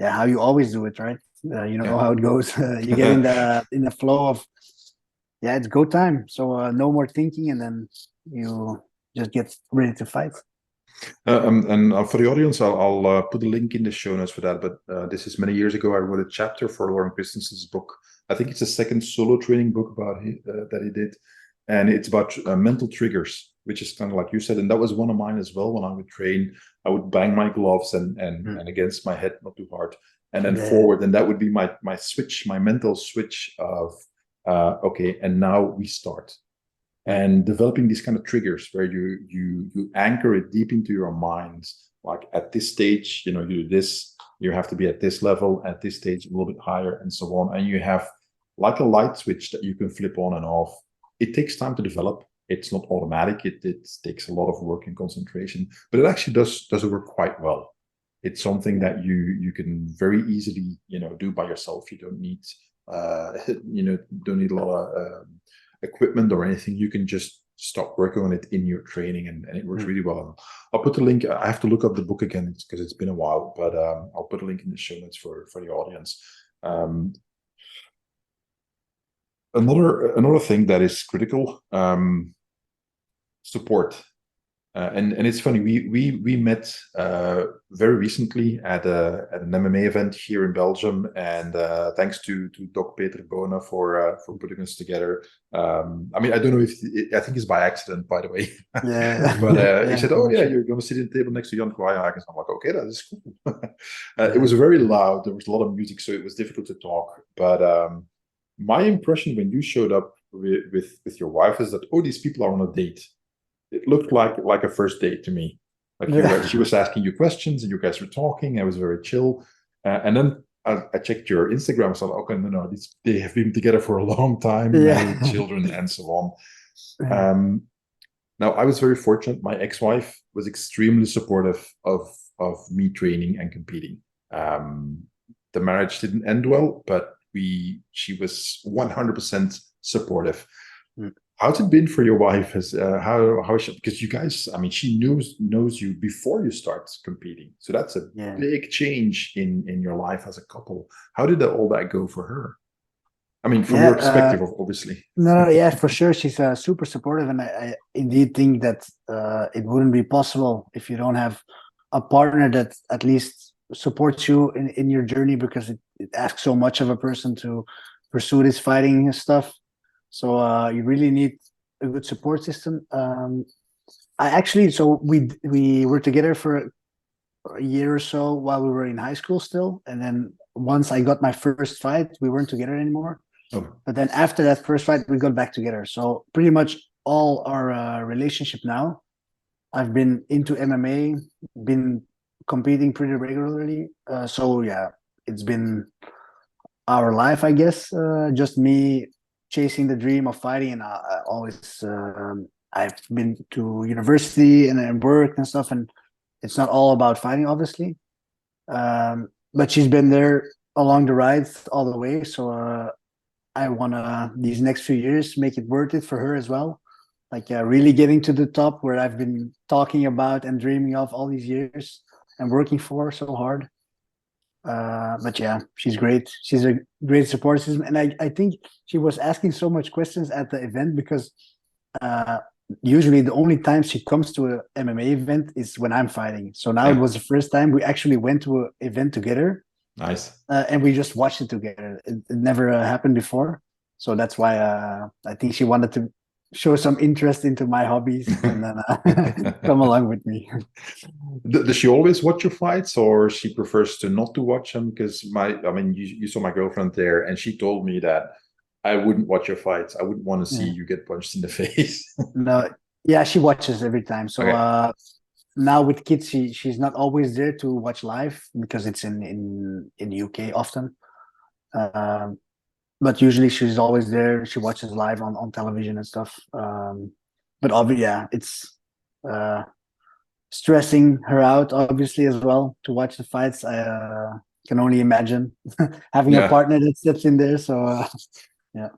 how you always do it, right? You know how it goes. You get in the flow of it's go time. So no more thinking, and then you just get ready to fight. And for the audience, I'll put a link in the show notes for that. But this is many years ago. I wrote a chapter for Lauren Christensen's book. I think it's the second solo training book about that he did, and it's about mental triggers, which is kind of like you said. And that was one of mine as well. When I would train, I would bang my gloves and against my head, not too hard, and then forward, and that would be my switch, my mental switch of okay, and now we start. And developing these kind of triggers where you anchor it deep into your minds, like at this stage, you do this, you have to be at this level, at this stage a little bit higher, and so on. And you have like a light switch that you can flip on and off. It takes time to develop. It's not automatic. It takes a lot of work and concentration, but it actually does work quite well. It's something that you can very easily do by yourself. You don't need don't need a lot of equipment or anything. You can just start working on it in your training, and it works really well. And I'll put the link. I have to look up the book again because it's been a while, but I'll put a link in the show notes for the audience. Another thing that is critical, support. And it's funny, we met very recently at an MMA event here in Belgium, and thanks to Doc Peter Bona for putting us together. I mean, I don't know if I think it's by accident, by the way. Yeah, But he yeah, said, I "Oh yeah, mentioned. you're going to sit at the table next to Jan Quaeyhaegens." I'm like, "Okay, that is cool." It Yeah, was very loud. There was a lot of music, so it was difficult to talk. But my impression when you showed up with your wife is that, oh, these people are on a date. It looked like a first date to me. Like she was asking you questions and you guys were talking. I was very chill, and then I checked your Instagram. I thought, okay, no, they have been together for a long time, married, yeah, children, and so on. Um, Now, I was very fortunate. My ex-wife was extremely supportive of me training and competing. The marriage didn't end well, but she was 100% supportive. Mm. How's it been for your wife? How is she, because you guys, I mean, she knows you before you start competing, so that's a yeah. big change in your life as a couple. How did all that go for her? I mean, from Yeah, your perspective, obviously. no, yeah, for sure. She's super supportive, and I indeed think that it wouldn't be possible if you don't have a partner that at least supports you in your journey, because it asks so much of a person to pursue this fighting stuff. So you really need a good support system. I actually, so we were together for a year or so while we were in high school still, and then once I got my first fight, we weren't together anymore. Oh, But then after that first fight, we got back together. So pretty much all our relationship now, I've been into MMA, been competing pretty regularly. So yeah, it's been our life, I guess. Just me chasing the dream of fighting, and I always I've been to university and then work and stuff, and it's not all about fighting, obviously. But she's been there along the ride all the way. So I want to these next few years make it worth it for her as well. Like really getting to the top where I've been talking about and dreaming of all these years and working for so hard. But yeah, she's great. She's a great support system, and I think she was asking so much questions at the event because uh, usually the only time she comes to an MMA event is when I'm fighting. So now it yeah, was the first time we actually went to an event together, nice. and we just watched it together. It never happened before, so that's why I think she wanted to show some interest into my hobbies and then come along with me. Does she always watch your fights, or she prefers to not to watch them? Because I mean, you saw my girlfriend there, and she told me that I wouldn't watch your fights. I wouldn't want to see Yeah. you get punched in the face. No, yeah, she watches every time. So Okay, now with kids, she's not always there to watch live because it's in the UK often. Um, but usually she's always there. She watches live on television and stuff. But obviously, yeah, it's uh, stressing her out obviously as well to watch the fights. I can only imagine having a yeah. partner that steps in there. So yeah,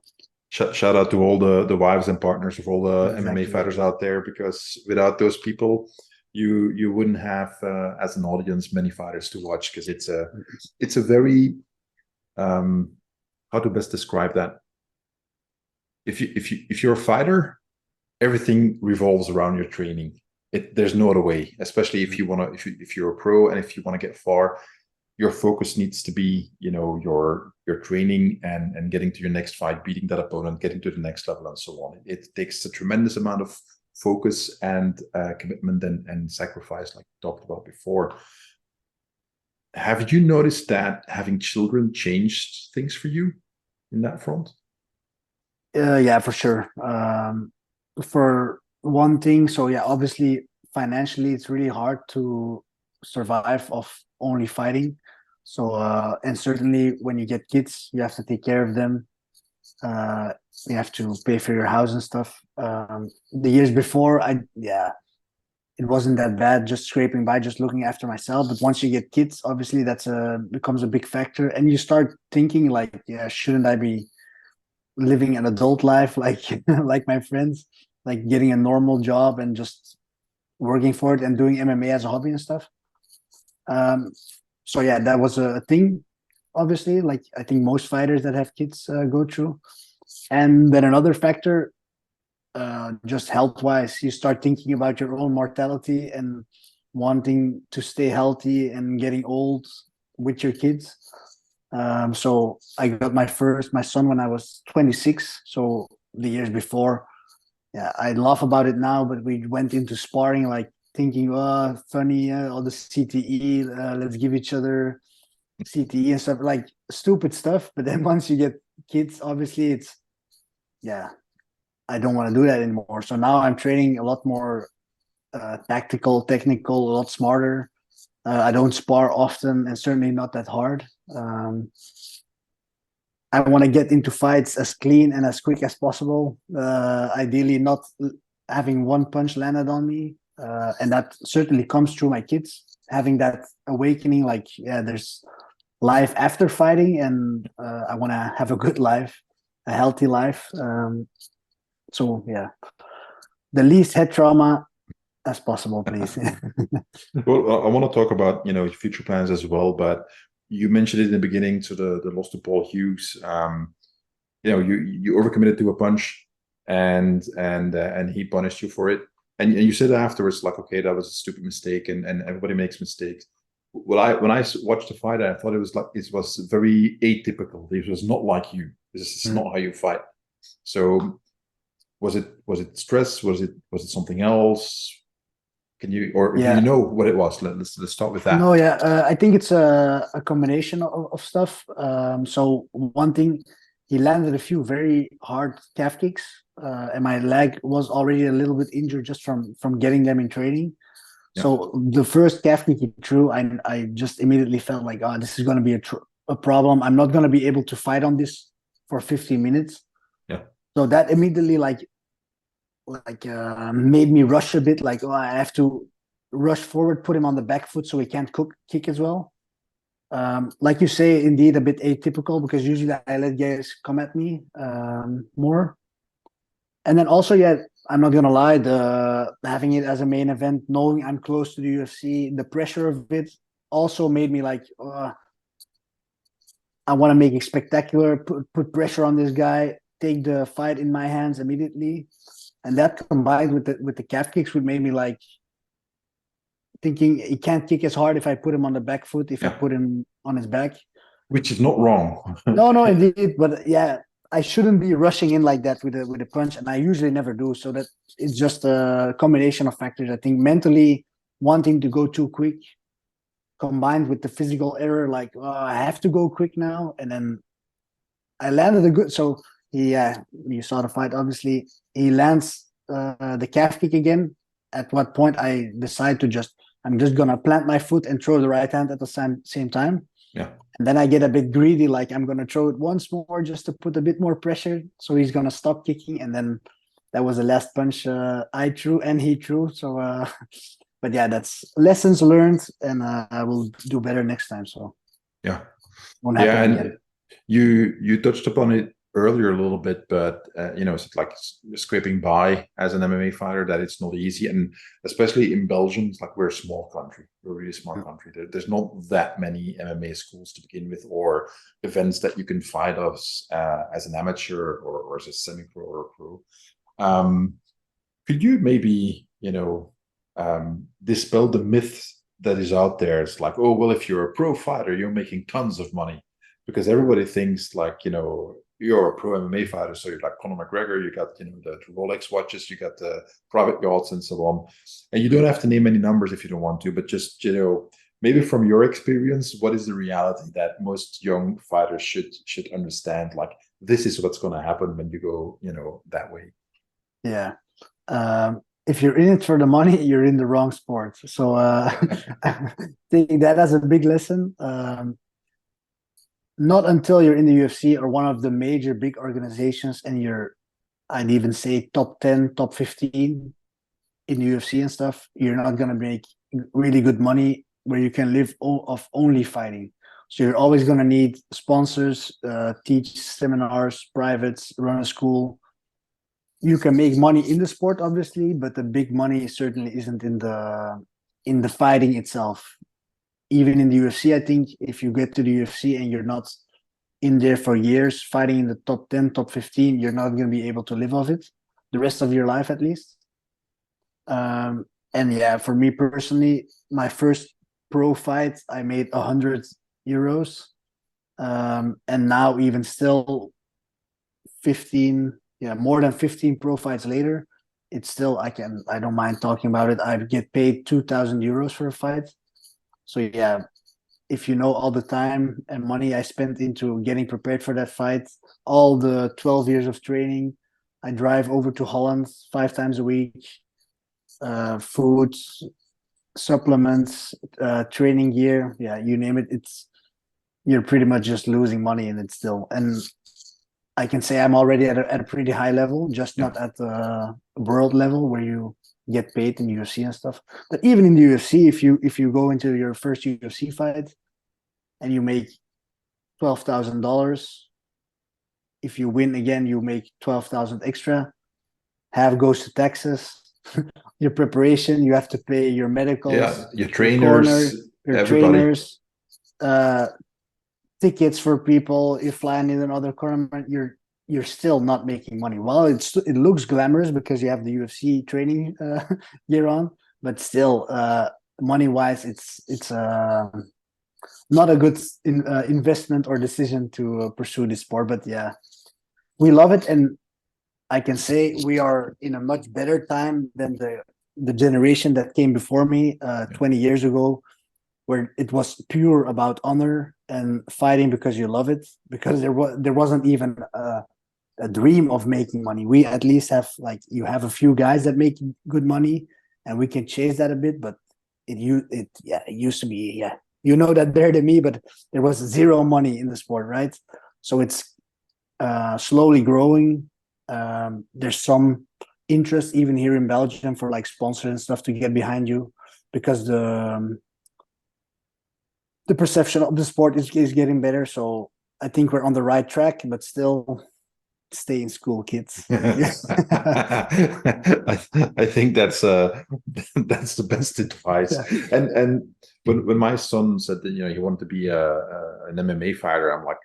Shout out to all the wives and partners of all the MMA exactly. fighters out there, because without those people, you wouldn't have as an audience many fighters to watch, because it's a very how to best describe that. If you're a fighter, everything revolves around your training. There's no other way, especially if you want to, if you're a pro and if you want to get far, your focus needs to be, your training and getting to your next fight, beating that opponent, getting to the next level, and so on. It takes a tremendous amount of focus and commitment and sacrifice, like we talked about before. Have you noticed that having children changed things for you in that front? Yeah, for sure. For one thing, so yeah, obviously financially, it's really hard to survive of only fighting. So, and certainly when you get kids, you have to take care of them. Uh, you have to pay for your house and stuff. The years before, yeah, it wasn't that bad, just scraping by, just looking after myself. But once you get kids, obviously that's becomes a big factor, and you start thinking like, yeah, shouldn't I be living an adult life like like my friends, like getting a normal job and just working for it and doing MMA as a hobby and stuff. Um, so yeah, that was a thing. Obviously, like I think most fighters that have kids go through. And then another factor, just health wise. You start thinking about your own mortality and wanting to stay healthy and getting old with your kids. So I got my son when I was 26. So the years before, yeah, I laugh about it now, but we went into sparring like thinking, oh, funny, all the CTE, let's give each other CTE and stuff, like stupid stuff. But then once you get kids, obviously it's, yeah, I don't want to do that anymore. So now I'm training a lot more tactical, technical, a lot smarter. I don't spar often and certainly not that hard. I want to get into fights as clean and as quick as possible. Ideally, not having one punch landed on me. And that certainly comes through my kids, having that awakening, like, yeah, there's life after fighting, and I want to have a good life, a healthy life. So, yeah, the least head trauma as possible, please. Well, I want to talk about, future plans as well, but you mentioned it in the beginning to the loss to Quaeyhaegens. You overcommitted to a punch, and he punished you for it. And you said afterwards, like, okay, that was a stupid mistake, and everybody makes mistakes. Well, when I watched the fight, I thought it was very atypical. It was not like you. This is not how you fight. So was it stress? Was it something else? Can you, or do you know what it was? Let's start with that. No, yeah, I think it's a combination of stuff. So one thing, he landed a few very hard calf kicks, and my leg was already a little bit injured just from getting them in training. Yeah. So the first calf kick he threw, I just immediately felt like, oh, this is going to be a problem. I'm not going to be able to fight on this for 15 minutes. Yeah. So that immediately made me rush a bit. Like, oh, I have to rush forward, put him on the back foot so he can't kick as well. Like you say, indeed a bit atypical, because usually I let guys come at me more. And then also, yeah, I'm not gonna lie, the having it as a main event, knowing I'm close to the UFC, the pressure of it also made me like, I want to make it spectacular, put pressure on this guy, take the fight in my hands immediately. And that combined with the calf kicks would make me like thinking he can't kick as hard if I put him on the back foot, if I put him on his back. Which is not wrong. No, indeed. But yeah, I shouldn't be rushing in like that with a punch, and I usually never do. So that it's just a combination of factors. I think mentally wanting to go too quick, combined with the physical error, like, oh, I have to go quick now, and then I landed a good. So you saw the fight. Obviously, he lands the calf kick again. At what point I decide to I'm just gonna plant my foot and throw the right hand at the same time. Yeah. And then I get a bit greedy, like I'm gonna throw it once more just to put a bit more pressure, so he's gonna stop kicking. And then that was the last punch I threw and he threw. So, but yeah, that's lessons learned, and I will do better next time. So yeah, won't happen again. You touched upon it earlier a little bit, but it's like scraping by as an MMA fighter, that it's not easy, and especially in Belgium, it's like we're a small country, we're a really small country. There's not that many MMA schools to begin with, or events that you can fight us as an amateur or as a semi-pro or a pro. Could you maybe dispel the myth that is out there? It's like, oh well, if you're a pro fighter, you're making tons of money, because everybody thinks like, you're a pro MMA fighter, so you're like Conor McGregor, you got, the Rolex watches, you got the private yachts and so on. And you don't have to name any numbers if you don't want to, but just, maybe from your experience, what is the reality that most young fighters should understand? Like, this is what's going to happen when you go, that way. Yeah. If you're in it for the money, you're in the wrong sport. So taking that as a big lesson. Not until you're in the UFC or one of the major big organizations, and I'd even say top 10, top 15 in the UFC and stuff, you're not going to make really good money where you can live off only fighting. So you're always going to need sponsors, teach seminars, privates, run a school. You can make money in the sport, obviously, but the big money certainly isn't in the fighting itself. Even in the UFC, I think if you get to the UFC and you're not in there for years, fighting in the top 10, top 15, you're not going to be able to live off it. the rest of your life at least. And yeah, for me personally, my first pro fight, I made 100 euros. And now even still 15, yeah, more than 15 pro fights later, it's still, I don't mind talking about it. I get paid 2,000 euros for a fight. So yeah, if you know all the time and money I spent into getting prepared for that fight, all the 12 years of training, I drive over to Holland 5 times a week, food, supplements, training gear, yeah, you name it. You're pretty much just losing money in it still. And I can say I'm already at a pretty high level, just Yeah. not at the world level where you get paid in UFC and stuff. But even in the UFC, if you go into your first UFC fight and you make $12,000, if you win again, you make 12,000 extra. Half goes to taxes. Your preparation, you have to pay your medicals, Yeah, your your corner, trainers, your everybody. trainers, uh, tickets for people. If flying in another tournament, you're still not making money. Well, it looks glamorous because you have the UFC training gear on, but still, money wise, it's not a good investment or decision to pursue this sport. But yeah, we love it, and I can say we are in a much better time than the generation that came before me 20 years ago, where it was pure about honor and fighting because you love it, because there wasn't even a dream of making money. We at least have, like, you have a few guys that make good money and we can chase that a bit, but it used to be, yeah, you know that better than me, but there was zero money in the sport, right? So it's slowly growing. There's some interest even here in Belgium for like sponsors and stuff to get behind you, because the perception of the sport is getting better. So I think we're on the right track, but still stay in school, kids. Yeah. I think that's that's the best advice. And when my son said that he wanted to be an MMA fighter, I'm like,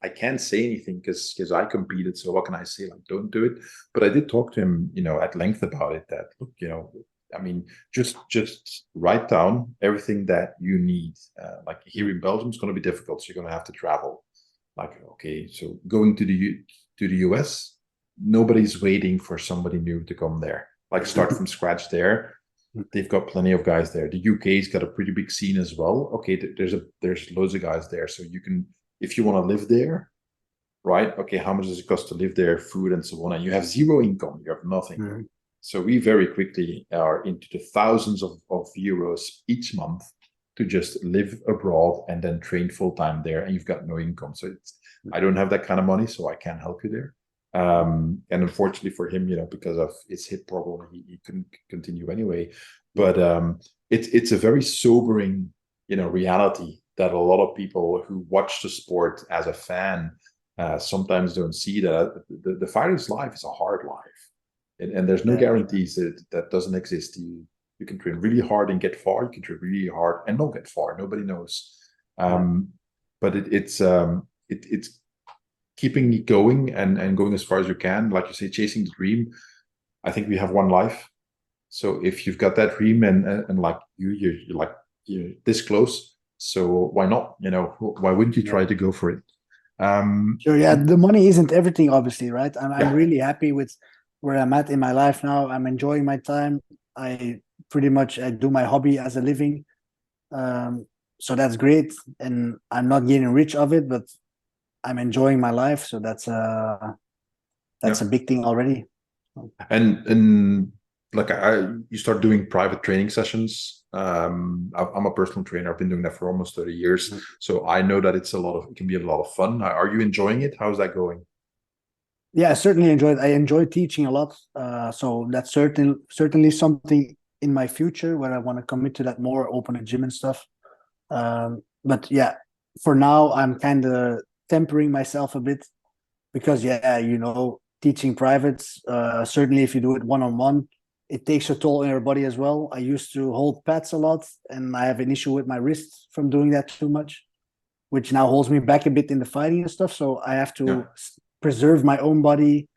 I can't say anything because I competed. So what can I say? Like, don't do it. But I did talk to him, at length about it. That look, I mean, just write down everything that you need. Like here in Belgium, it's going to be difficult. So you're going to have to travel. Like, okay, so going to the US, nobody's waiting for somebody new to come there. Like start from scratch there. They've got plenty of guys there. The UK's got a pretty big scene as well. Okay, there's loads of guys there, so you can, if you want to live there, right? Okay, how much does it cost to live there, food and so on? And you have zero income, you have nothing. Mm-hmm. So we very quickly are into the thousands of euros each month to just live abroad and then train full time there, and you've got no income. So I don't have that kind of money, so I can't help you there. And unfortunately for him, because of his hip problem, he couldn't continue anyway. But it's a very sobering, reality that a lot of people who watch the sport as a fan sometimes don't see that the fighter's life is a hard life, and there's no guarantees that doesn't exist. You can train really hard and get far. You can train really hard and not get far. Nobody knows. But it's keeping it going and going as far as you can. Like you say, chasing the dream. I think we have one life. So if you've got that dream and like you're this close, so why not? Why wouldn't you try to go for it? Sure, yeah. The money isn't everything, obviously, right? I'm Yeah. really happy with where I'm at in my life now. I'm enjoying my time. I do my hobby as a living. So that's great. And I'm not getting rich of it, but I'm enjoying my life. So that's a big thing already. And like you start doing private training sessions. I'm a personal trainer. I've been doing that for almost 30 years. So I know that it can be a lot of fun. Are you enjoying it? How's that going? Yeah, I certainly enjoyed. I enjoy teaching a lot. So that's certainly something in my future where I want to commit to that more, open a gym and stuff. But yeah, for now I'm kind of tempering myself a bit, because teaching privates, certainly if you do it one-on-one, it takes a toll on your body as well. I used to hold pads a lot, and I have an issue with my wrists from doing that too much, which now holds me back a bit in the fighting and stuff. So I have to preserve my own body,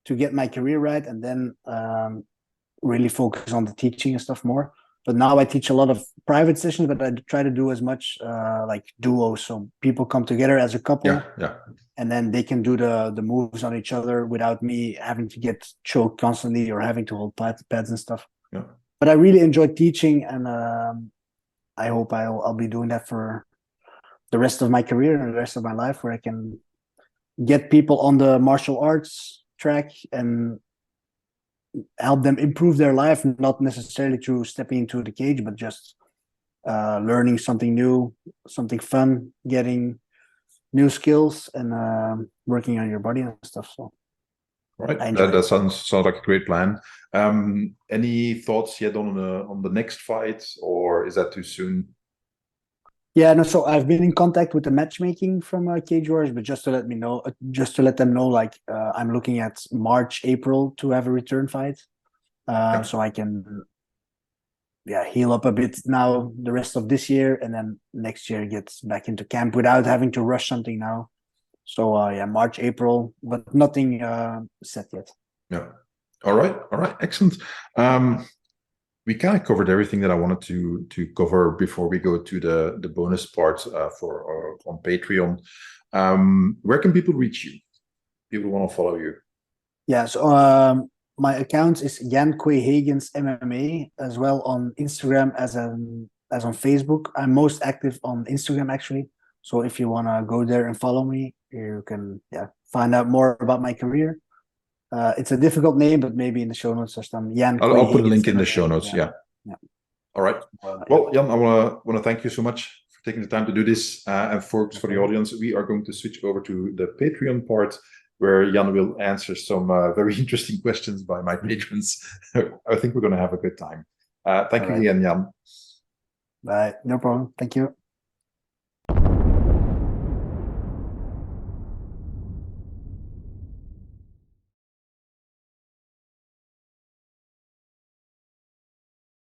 to get my career right, and then really focus on the teaching and stuff more. But now I teach a lot of private sessions, but I try to do as much like duos, so people come together as a couple, and then they can do the moves on each other without me having to get choked constantly or having to hold pads and stuff. Yeah. But I really enjoy teaching, and I hope I'll be doing that for the rest of my career and the rest of my life, where I can get people on the martial arts track and help them improve their life, not necessarily through stepping into the cage, but just learning something new, something fun, getting new skills, and working on your body and stuff. So, right, that sounds like a great plan. Any thoughts yet on the next fight, or is that too soon? Yeah, no. So I've been in contact with the matchmaking from Cage Warriors, but just to let them know, like I'm looking at March, April to have a return fight, so I can, heal up a bit now the rest of this year, and then next year get back into camp without having to rush something now. So March, April, but nothing set yet. Yeah. All right. Excellent. We kind of covered everything that I wanted to cover before we go to the bonus part on Patreon. Where can people reach you? People want to follow you. Yeah, so my account is Jan Quaeyhaegens MMA, as well on Instagram as on Facebook. I'm most active on Instagram, actually. So if you want to go there and follow me, you can find out more about my career. It's a difficult name, but maybe in the show notes or something. Jan I'll put a link in the show notes. Yeah. All right. Well, Jan, I want to thank you so much for taking the time to do this. And folks, for the audience, we are going to switch over to the Patreon part, where Jan will answer some very interesting questions by my patrons. I think we're going to have a good time. Thank you again, Jan. Bye. No problem. Thank you.